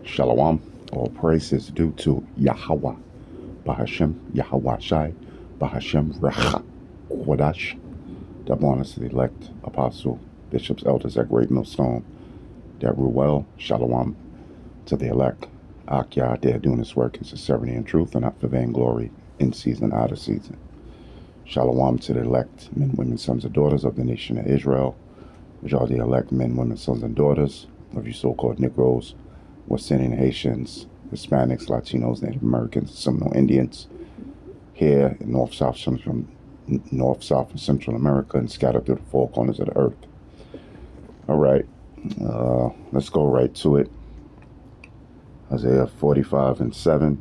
Shalom. All praise is due to Yahweh, Bahashem, Yahweh Shai, Bahashem Recha, Kodash. Double honors to the elect, apostle, bishops, elders at Great Millstone, that rule well. Shalom to the elect. Akyah, they're doing this work in sincerity and truth, and not for vainglory, in season, out of season. Shalom to the elect, men, women, sons, and daughters of the nation of Israel, which are the elect men, women, sons, and daughters of you so-called Negroes, West Indian Haitians, Hispanics, Latinos, Native Americans, Seminole Indians, here in North, South, and Central America, and scattered through the four corners of the earth. All right, let's go right to it. Isaiah 45:7.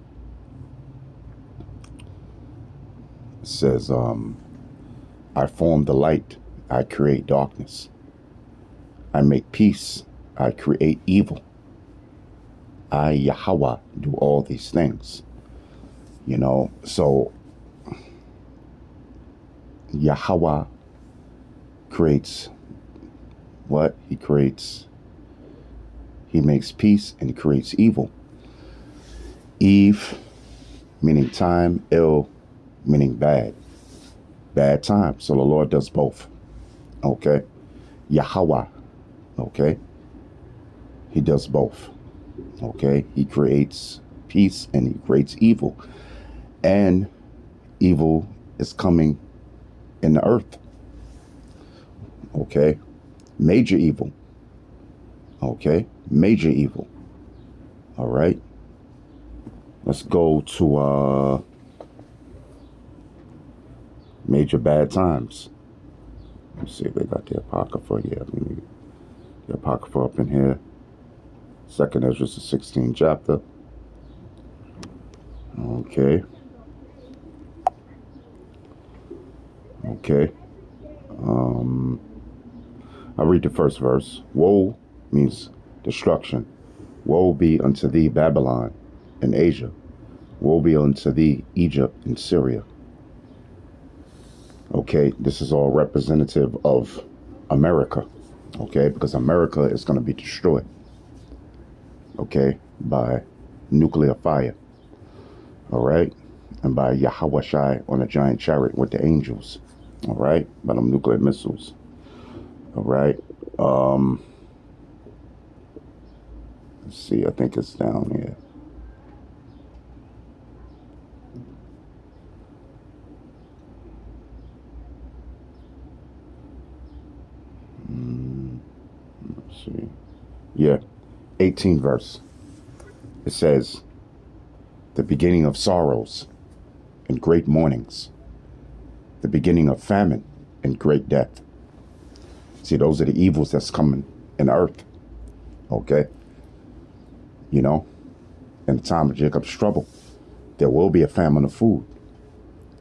It says, I form the light, I create darkness. I make peace, I create evil. I, Yahweh, do all these things. You know, so Yahweh creates what? He makes peace and he creates evil. Eve, meaning time, ill, meaning bad. Bad time. So the Lord does both. Okay? Yahweh. Okay? He does both. Okay? He creates peace and he creates evil. And evil is coming in the earth. Okay? Major evil. Okay? Major evil. All right? Let's go to major bad times. Let's see if they got the Apocrypha. Yeah, the Apocrypha up in here. 2nd Ezra, the 16th chapter. Okay. Okay. I'll read the first verse. Woe means destruction. Woe be unto thee, Babylon, in Asia. Woe be unto thee, Egypt and Syria. Okay, this is all representative of America. Okay, because America is going to be destroyed. Okay, by nuclear fire. All right, and by Yahweh Shai on a giant chariot with the angels. All right, by them nuclear missiles. All right. Let's see, I think it's down here. Let's see. Yeah, 18th verse. It says, the beginning of sorrows and great mournings, the beginning of famine and great death. See, those are the evils that's coming in the earth. Okay? You know, in the time of Jacob's trouble, there will be a famine of food.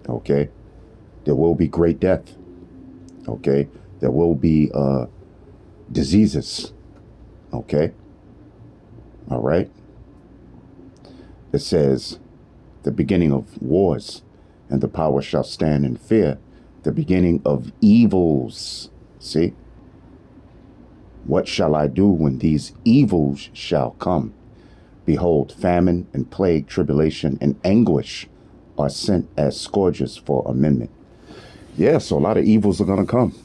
Okay? There will be great death. Okay? There will be diseases. Okay? All right? It says, the beginning of wars, and the power shall stand in fear. The beginning of evils. See? What shall I do when these evils shall come? Behold, famine and plague, tribulation and anguish are sent as scourges for amendment. Yeah, so a lot of evils are going to come.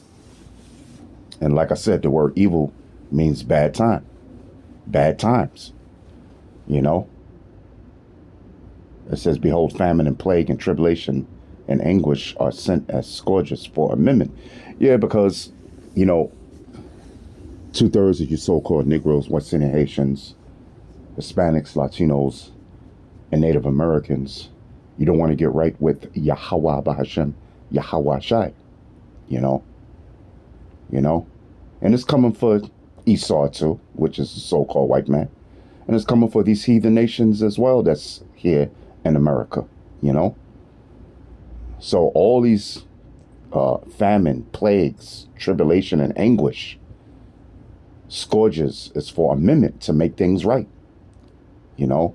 And like I said, the word evil means bad time. Bad times. You know? It says, behold, famine and plague and tribulation and anguish are sent as scourges for amendment. Yeah, because, you know, 2/3 of you so-called Negroes, West Indian Haitians, Hispanics, Latinos, and Native Americans, you don't want to get right with Yahweh Bahashem, Yahweh Shai. You know? And it's coming for Esau too, which is the so-called white man. And it's coming for these heathen nations as well that's here in America, you know? So all these famine, plagues, tribulation, and anguish, scourges is for amendment to make things right. You know?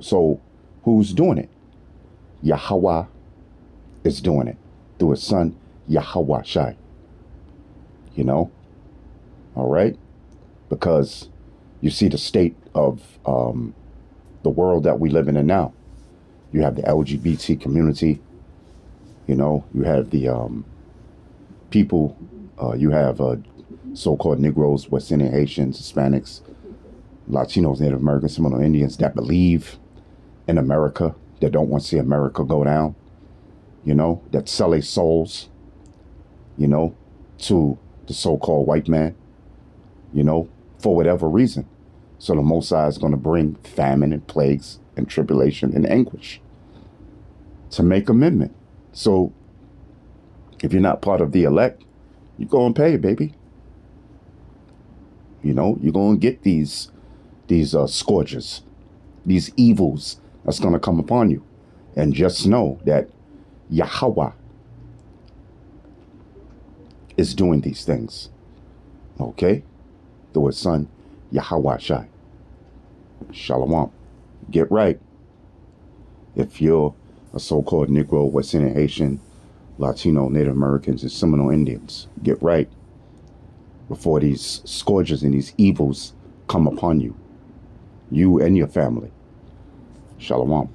So who's doing it? Yahweh is doing it through his son, Yahweh Shai. You know? All right? Because You see the state of the world that we live in now. You have the LGBT community. You know, you have the people. You have so-called Negroes, West Indian, Haitians, Hispanics, Latinos, Native Americans, Seminole Indians that believe in America, that don't want to see America go down. You know, that sell their souls, you know, to the so-called white man, you know, for whatever reason. So the Most High is going to bring famine and plagues and tribulation and anguish to make amendment. So if you're not part of the elect, you go and pay, baby. You know, you're going to get these scourges, these evils that's going to come upon you. And just know that Yahweh is doing these things. Okay? Through his son, Yahweh Shai. Shalom. Get right. If you're a so-called Negro, West Indian, Haitian, Latino, Native Americans, and Seminole Indians, get right before these scourges and these evils come upon you. You and your family. Shalom.